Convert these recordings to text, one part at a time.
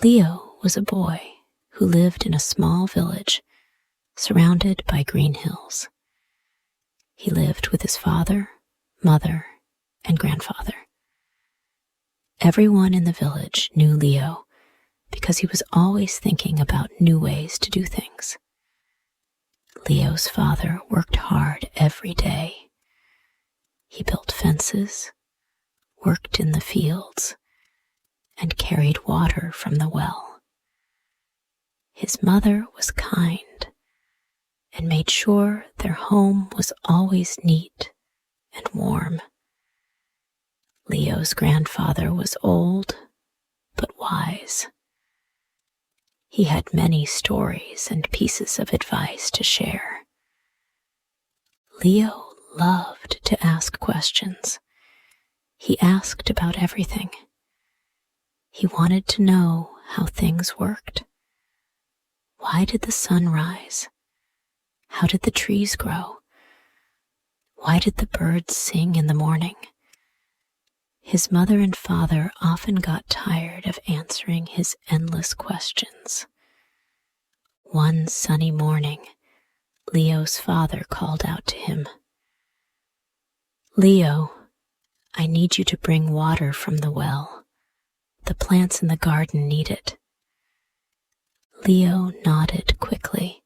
Leo was a boy who lived in a small village surrounded by green hills. He lived with his father, mother, and grandfather. Everyone in the village knew Leo because he was always thinking about new ways to do things. Leo's father worked hard every day. He built fences, worked in the fields, and carried water from the well. His mother was kind and made sure their home was always neat and warm. Leo's grandfather was old but wise. He had many stories and pieces of advice to share. Leo loved to ask questions. He asked about everything. He wanted to know how things worked. Why did the sun rise? How did the trees grow? Why did the birds sing in the morning? His mother and father often got tired of answering his endless questions. One sunny morning, Leo's father called out to him, "Leo, I need you to bring water from the well. The plants in the garden need it." Leo nodded quickly.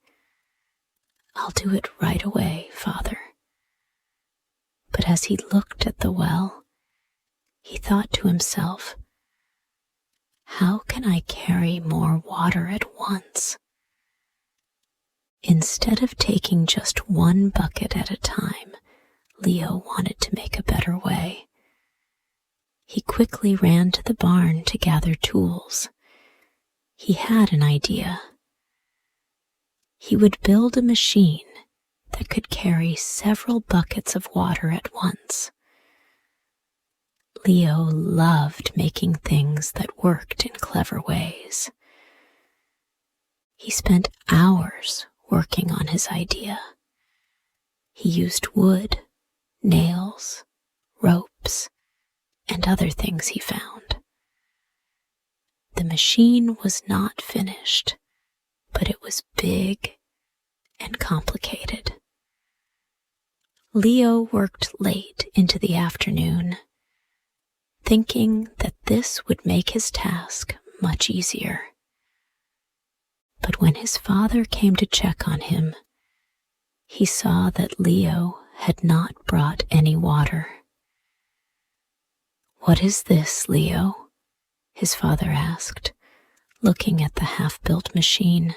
"I'll do it right away, Father." But as he looked at the well, he thought to himself, "How can I carry more water at once?" Instead of taking just one bucket at a time, Leo wanted to make a better way. He quickly ran to the barn to gather tools. He had an idea. He would build a machine that could carry several buckets of water at once. Leo loved making things that worked in clever ways. He spent hours working on his idea. He used wood, nails, ropes, and other things he found. The machine was not finished, but it was big and complicated. Leo worked late into the afternoon, thinking that this would make his task much easier. But when his father came to check on him, he saw that Leo had not brought any water. "What is this, Leo?" his father asked, looking at the half-built machine.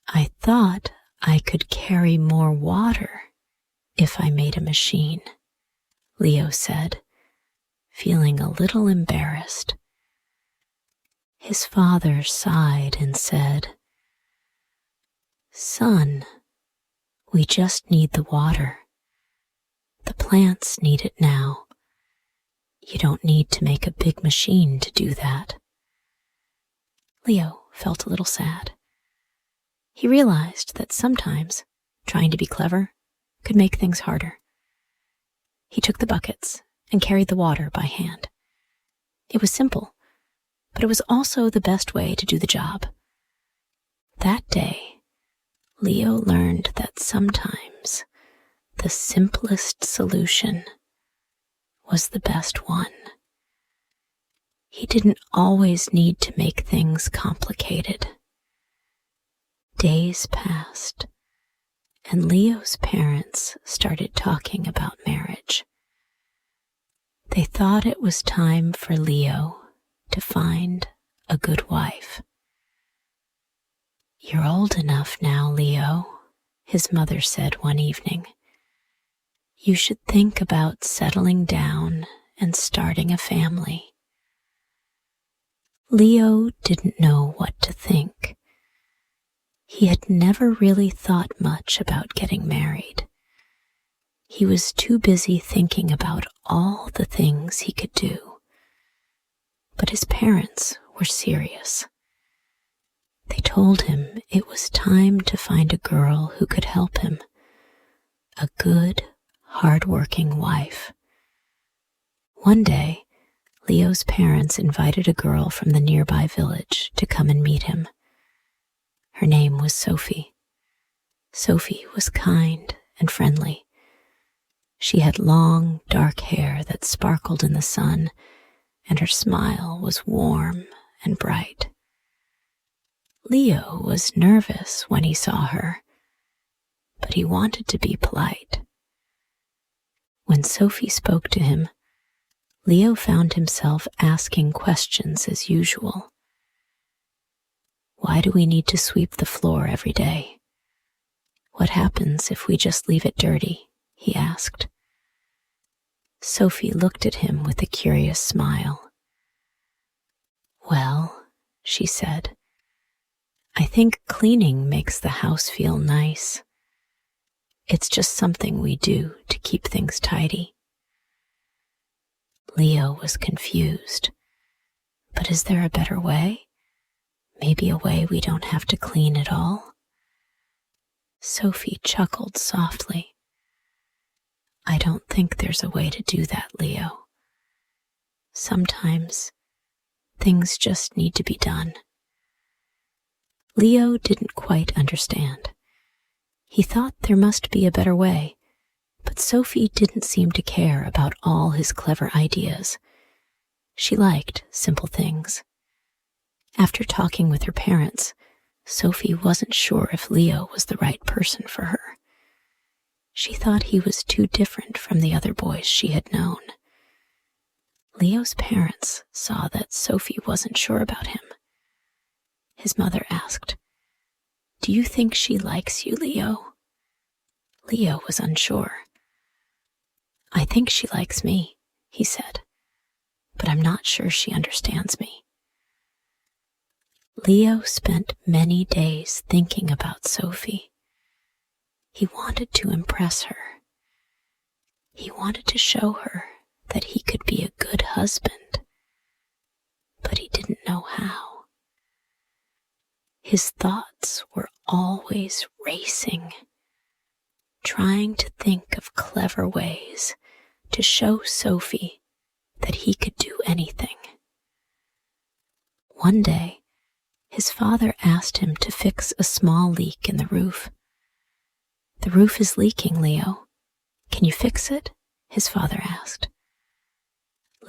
"I thought I could carry more water if I made a machine," Leo said, feeling a little embarrassed. His father sighed and said, "Son, we just need the water. The plants need it now. You don't need to make a big machine to do that." Leo felt a little sad. He realized that sometimes trying to be clever could make things harder. He took the buckets and carried the water by hand. It was simple, but it was also the best way to do the job. That day, Leo learned that sometimes the simplest solution was the best one. He didn't always need to make things complicated. Days passed, and Leo's parents started talking about marriage. They thought it was time for Leo to find a good wife. "You're old enough now, Leo," his mother said one evening. "You should think about settling down and starting a family." Leo didn't know what to think. He had never really thought much about getting married. He was too busy thinking about all the things he could do. But his parents were serious. They told him it was time to find a girl who could help him, a good, hard-working wife. One day, Leo's parents invited a girl from the nearby village to come and meet him. Her name was Sophie. Sophie was kind and friendly. She had long, dark hair that sparkled in the sun, and her smile was warm and bright. Leo was nervous when he saw her, but he wanted to be polite. When Sophie spoke to him, Leo found himself asking questions as usual. Why do we need to sweep the floor every day? What happens if we just leave it dirty? He asked. Sophie looked at him with a curious smile. Well, she said, I think cleaning makes the house feel nice. It's just something we do to keep things tidy. Leo was confused. But is there a better way? Maybe a way we don't have to clean at all? Sophie chuckled softly. I don't think there's a way to do that, Leo. Sometimes things just need to be done. Leo didn't quite understand. He thought there must be a better way, but Sophie didn't seem to care about all his clever ideas. She liked simple things. After talking with her parents, Sophie wasn't sure if Leo was the right person for her. She thought he was too different from the other boys she had known. Leo's parents saw that Sophie wasn't sure about him. His mother asked, Do you think she likes you, Leo? Leo was unsure. I think she likes me, he said, but I'm not sure she understands me. Leo spent many days thinking about Sophie. He wanted to impress her. He wanted to show her that he could be a good husband, but he didn't know how. His thoughts were always racing, trying to think of clever ways to show Sophie that he could do anything. One day, his father asked him to fix a small leak in the roof. The roof is leaking, Leo. Can you fix it? His father asked.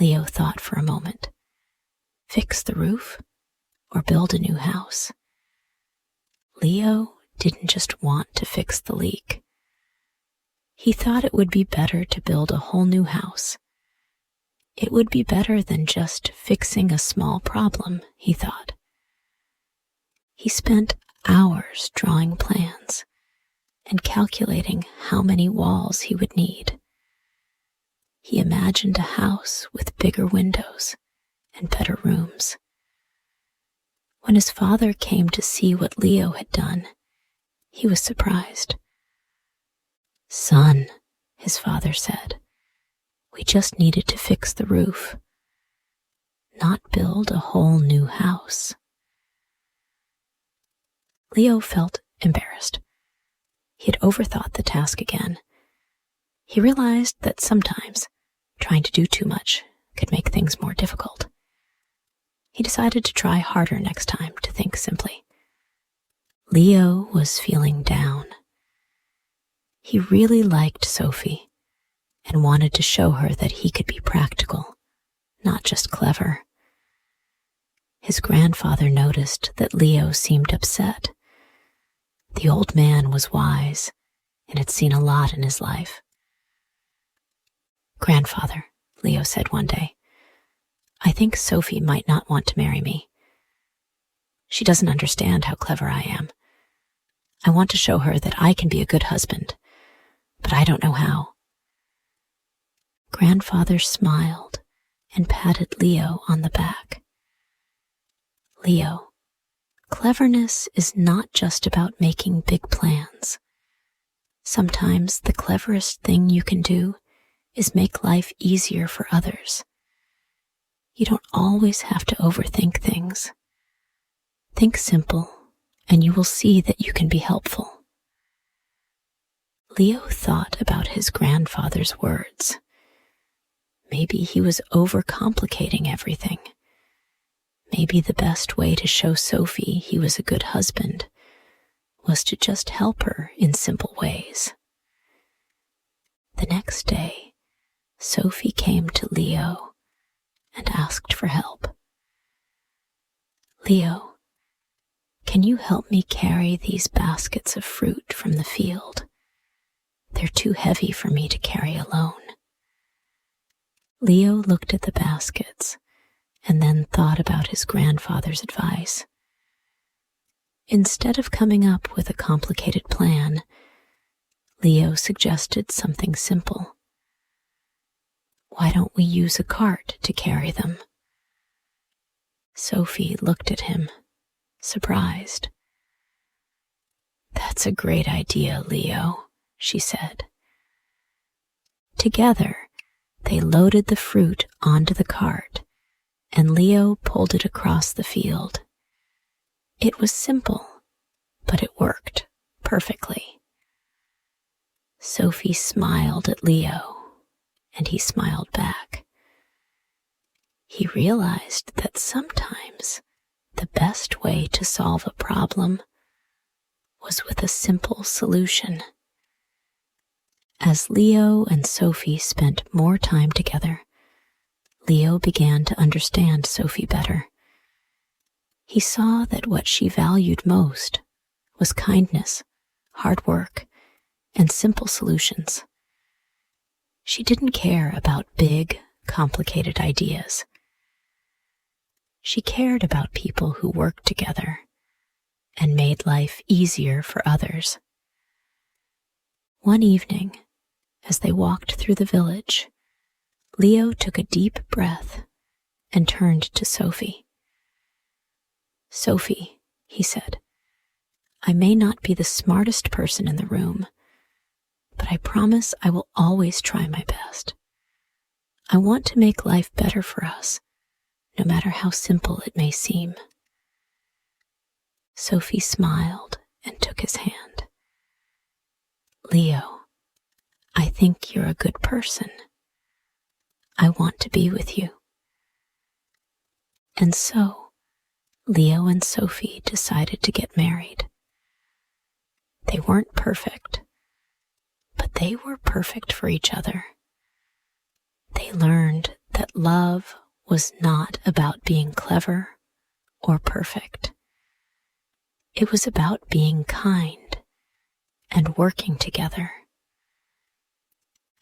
Leo thought for a moment. Fix the roof or build a new house? Leo didn't just want to fix the leak. He thought it would be better to build a whole new house. It would be better than just fixing a small problem, he thought. He spent hours drawing plans and calculating how many walls he would need. He imagined a house with bigger windows and better rooms. When his father came to see what Leo had done, he was surprised. Son, his father said, we just needed to fix the roof, not build a whole new house. Leo felt embarrassed. He had overthought the task again. He realized that sometimes trying to do too much could make things more difficult. He decided to try harder next time to think simply. Leo was feeling down. He really liked Sophie and wanted to show her that he could be practical, not just clever. His grandfather noticed that Leo seemed upset. The old man was wise and had seen a lot in his life. Grandfather, Leo said one day, I think Sophie might not want to marry me. She doesn't understand how clever I am. I want to show her that I can be a good husband, but I don't know how. Grandfather smiled and patted Leo on the back. Leo, cleverness is not just about making big plans. Sometimes the cleverest thing you can do is make life easier for others. You don't always have to overthink things. Think simple, and you will see that you can be helpful. Leo thought about his grandfather's words. maybe he was overcomplicating everything. Maybe the best way to show Sophie he was a good husband was to just help her in simple ways. The next day, Sophie came to Leo and asked for help. "Leo, can you help me carry these baskets of fruit from the field? They're too heavy for me to carry alone." Leo looked at the baskets and then thought about his grandfather's advice. Instead of coming up with a complicated plan, Leo suggested something simple. "Why don't we use a cart to carry them?" Sophie looked at him, surprised. "That's a great idea, Leo," she said. Together, they loaded the fruit onto the cart, and Leo pulled it across the field. It was simple, but it worked perfectly. Sophie smiled at Leo, and he smiled back. He realized that sometimes the best way to solve a problem was with a simple solution. As Leo and Sophie spent more time together, Leo began to understand Sophie better. He saw that what she valued most was kindness, hard work, and simple solutions. She didn't care about big, complicated ideas. She cared about people who worked together and made life easier for others. One evening, as they walked through the village, Leo took a deep breath and turned to Sophie. "Sophie," he said, "I may not be the smartest person in the room, but I promise I will always try my best. I want to make life better for us, no matter how simple it may seem." Sophie smiled and took his hand. "Leo, I think you're a good person. I want to be with you." And so, Leo and Sophie decided to get married. They weren't perfect, but they were perfect for each other. They learned that love was not about being clever or perfect. It was about being kind and working together.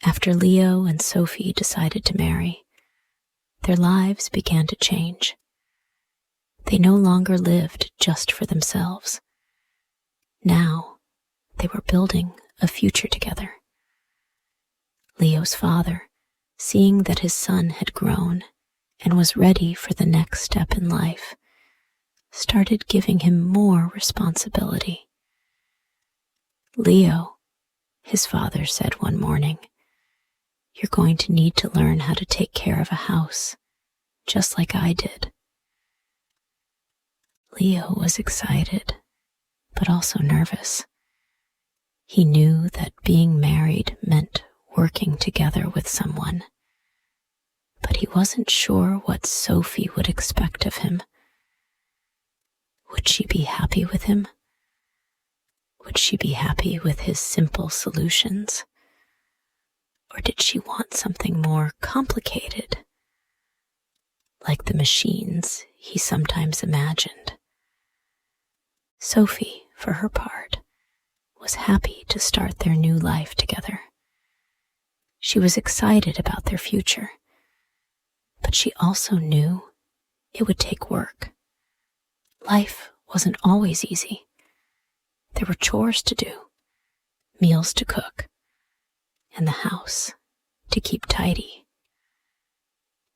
After Leo and Sophie decided to marry, their lives began to change. They no longer lived just for themselves. Now, they were building a future together. Leo's father, seeing that his son had grown and was ready for the next step in life, started giving him more responsibility. "Leo," his father said one morning, "you're going to need to learn how to take care of a house, just like I did." Leo was excited, but also nervous. He knew that being married meant working together with someone, but he wasn't sure what Sophie would expect of him. Would she be happy with him? Would she be happy with his simple solutions? Or did she want something more complicated, like the machines he sometimes imagined? Sophie, for her part, was happy to start their new life together. She was excited about their future, but she also knew it would take work. Life wasn't always easy. There were chores to do, meals to cook, and the house to keep tidy.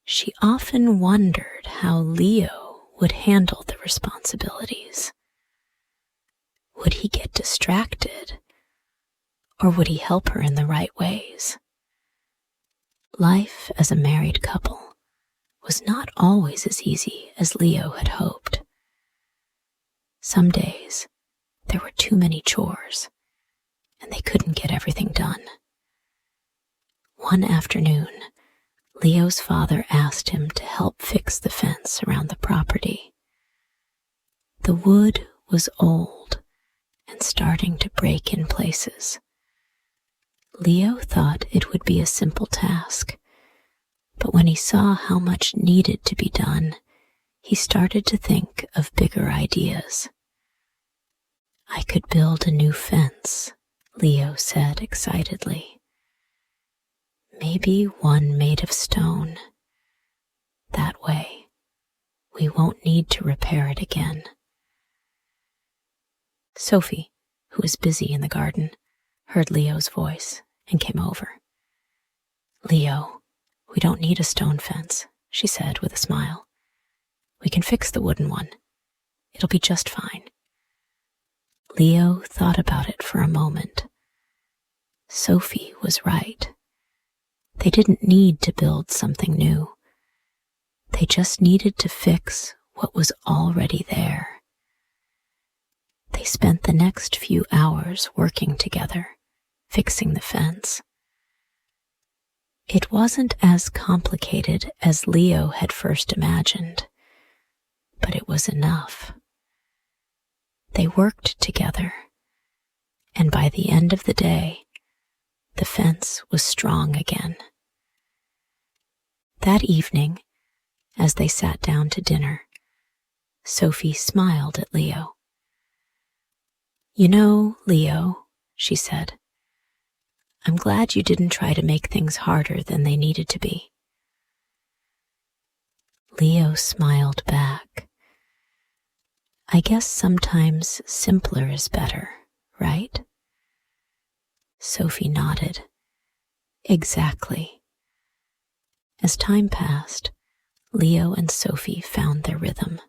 She often wondered how Leo would handle the responsibilities. Would he get distracted, or would he help her in the right ways? Life as a married couple was not always as easy as Leo had hoped. Some days, there were too many chores, and they couldn't get everything done. One afternoon, Leo's father asked him to help fix the fence around the property. The wood was old and starting to break in places. Leo thought it would be a simple task, but when he saw how much needed to be done, he started to think of bigger ideas. "I could build a new fence," Leo said excitedly. "Maybe one made of stone. That way, we won't need to repair it again." Sophie, who was busy in the garden, heard Leo's voice and came over. "Leo, we don't need a stone fence," she said with a smile. "We can fix the wooden one. It'll be just fine." Leo thought about it for a moment. Sophie was right. They didn't need to build something new. They just needed to fix what was already there. They spent the next few hours working together, fixing the fence. It wasn't as complicated as Leo had first imagined, but it was enough. They worked together, and by the end of the day, the fence was strong again. That evening, as they sat down to dinner, Sophie smiled at Leo. "You know, Leo," she said, "I'm glad you didn't try to make things harder than they needed to be." Leo smiled back. "I guess sometimes simpler is better, right?" Sophie nodded. "Exactly." As time passed, Leo and Sophie found their rhythm.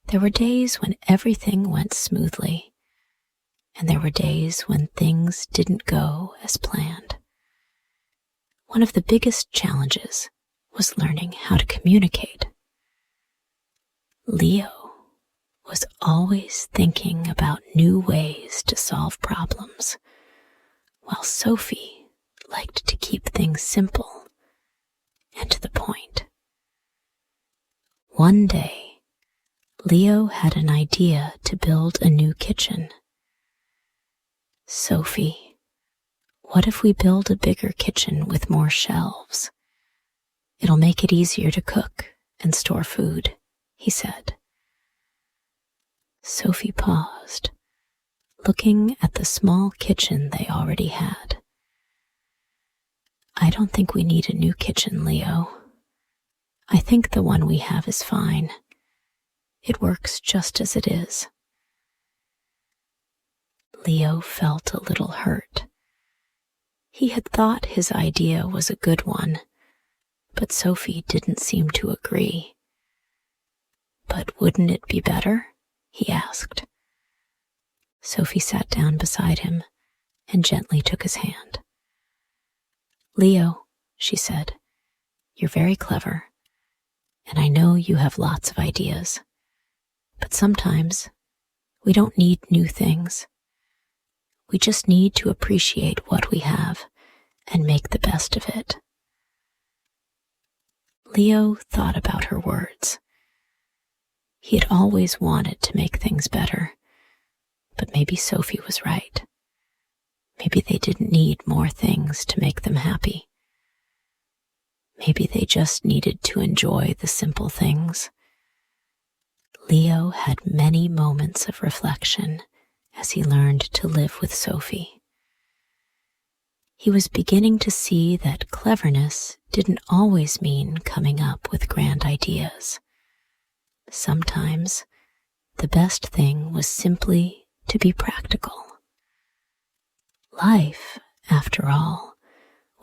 There were days when everything went smoothly, and there were days when things didn't go as planned. One of the biggest challenges was learning how to communicate. Leo was always thinking about new ways to solve problems, while Sophie liked to keep things simple and to the point. One day, Leo had an idea to build a new kitchen. "Sophie, what if we build a bigger kitchen with more shelves? It'll make it easier to cook and store food," he said. Sophie paused, looking at the small kitchen they already had. "I don't think we need a new kitchen, Leo. I think the one we have is fine. It works just as it is." Leo felt a little hurt. He had thought his idea was a good one, but Sophie didn't seem to agree. "But wouldn't it be better?" he asked. Sophie sat down beside him and gently took his hand. "Leo," she said, "you're very clever, and I know you have lots of ideas. But sometimes we don't need new things. We just need to appreciate what we have and make the best of it." Leo thought about her words. He had always wanted to make things better, but maybe Sophie was right. Maybe they didn't need more things to make them happy. Maybe they just needed to enjoy the simple things. Leo had many moments of reflection as he learned to live with Sophie. He was beginning to see that cleverness didn't always mean coming up with grand ideas. Sometimes the best thing was simply to be practical. Life, after all,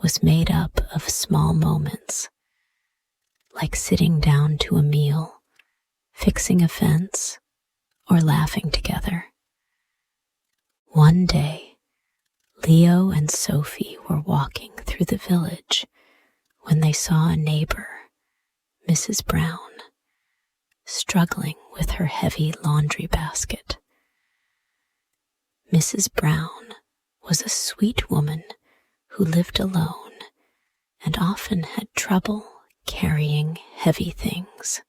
was made up of small moments, like sitting down to a meal, fixing a fence, or laughing together. One day, Leo and Sophie were walking through the village when they saw a neighbor, Mrs. Brown, struggling with her heavy laundry basket. Mrs. Brown was a sweet woman who lived alone and often had trouble carrying heavy things.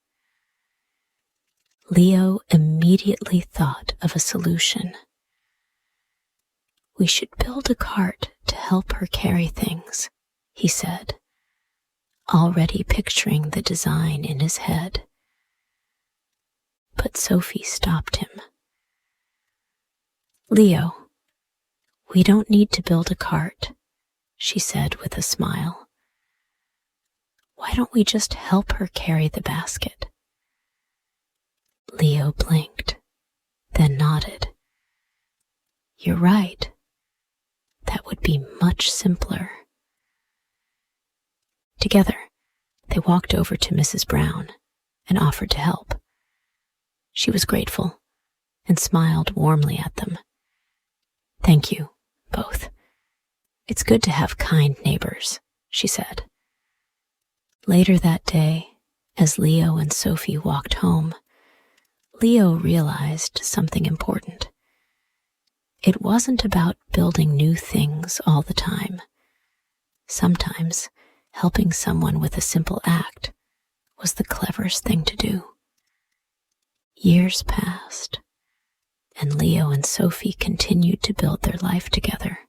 Leo immediately thought of a solution. "We should build a cart to help her carry things," he said, already picturing the design in his head. But Sophie stopped him. "Leo, we don't need to build a cart," she said with a smile. "Why don't we just help her carry the basket?" Leo blinked, then nodded. "You're right. That would be much simpler." Together, they walked over to Mrs. Brown and offered to help. She was grateful and smiled warmly at them. "Thank you, both. It's good to have kind neighbors," she said. Later that day, as Leo and Sophie walked home, Leo realized something important. It wasn't about building new things all the time. Sometimes, helping someone with a simple act was the cleverest thing to do. Years passed, and Leo and Sophie continued to build their life together.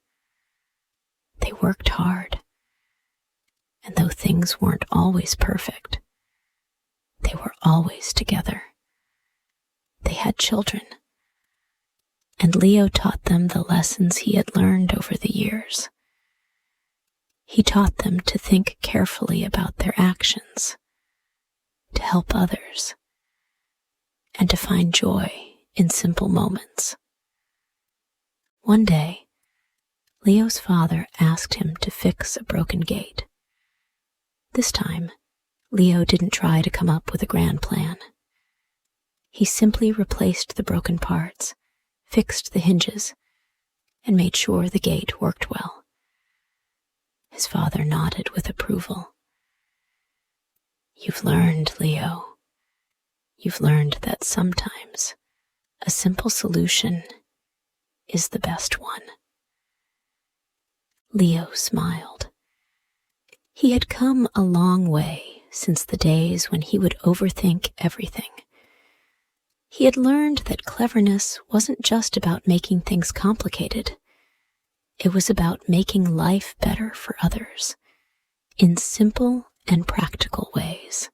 They worked hard, and though things weren't always perfect, they were always together. They had children, and Leo taught them the lessons he had learned over the years. He taught them to think carefully about their actions, to help others, and to find joy in simple moments. One day, Leo's father asked him to fix a broken gate. This time, Leo didn't try to come up with a grand plan. He simply replaced the broken parts, fixed the hinges, and made sure the gate worked well. His father nodded with approval. "You've learned, Leo. You've learned that sometimes a simple solution is the best one." Leo smiled. He had come a long way since the days when he would overthink everything. He had learned that cleverness wasn't just about making things complicated. It was about making life better for others in simple and practical ways.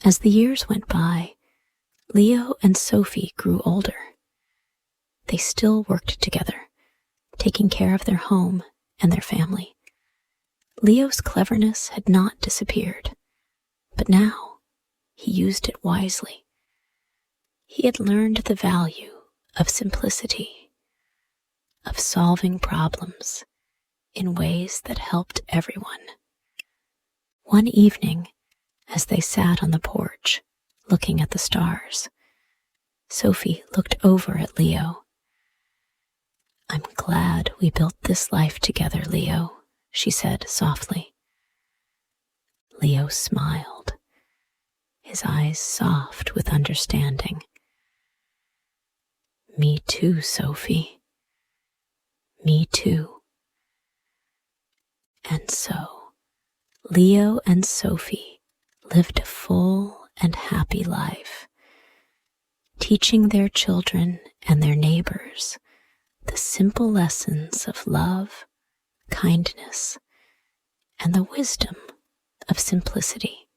As the years went by, Leo and Sophie grew older. They still worked together, taking care of their home and their family. Leo's cleverness had not disappeared, but now he used it wisely. He had learned the value of simplicity, of solving problems in ways that helped everyone. One evening, as they sat on the porch, looking at the stars, Sophie looked over at Leo. "I'm glad we built this life together, Leo," she said softly. Leo smiled, his eyes soft with understanding. "Me too, Sophie. Me too." And so, Leo and Sophie lived a full and happy life, teaching their children and their neighbors the simple lessons of love, kindness, and the wisdom of simplicity.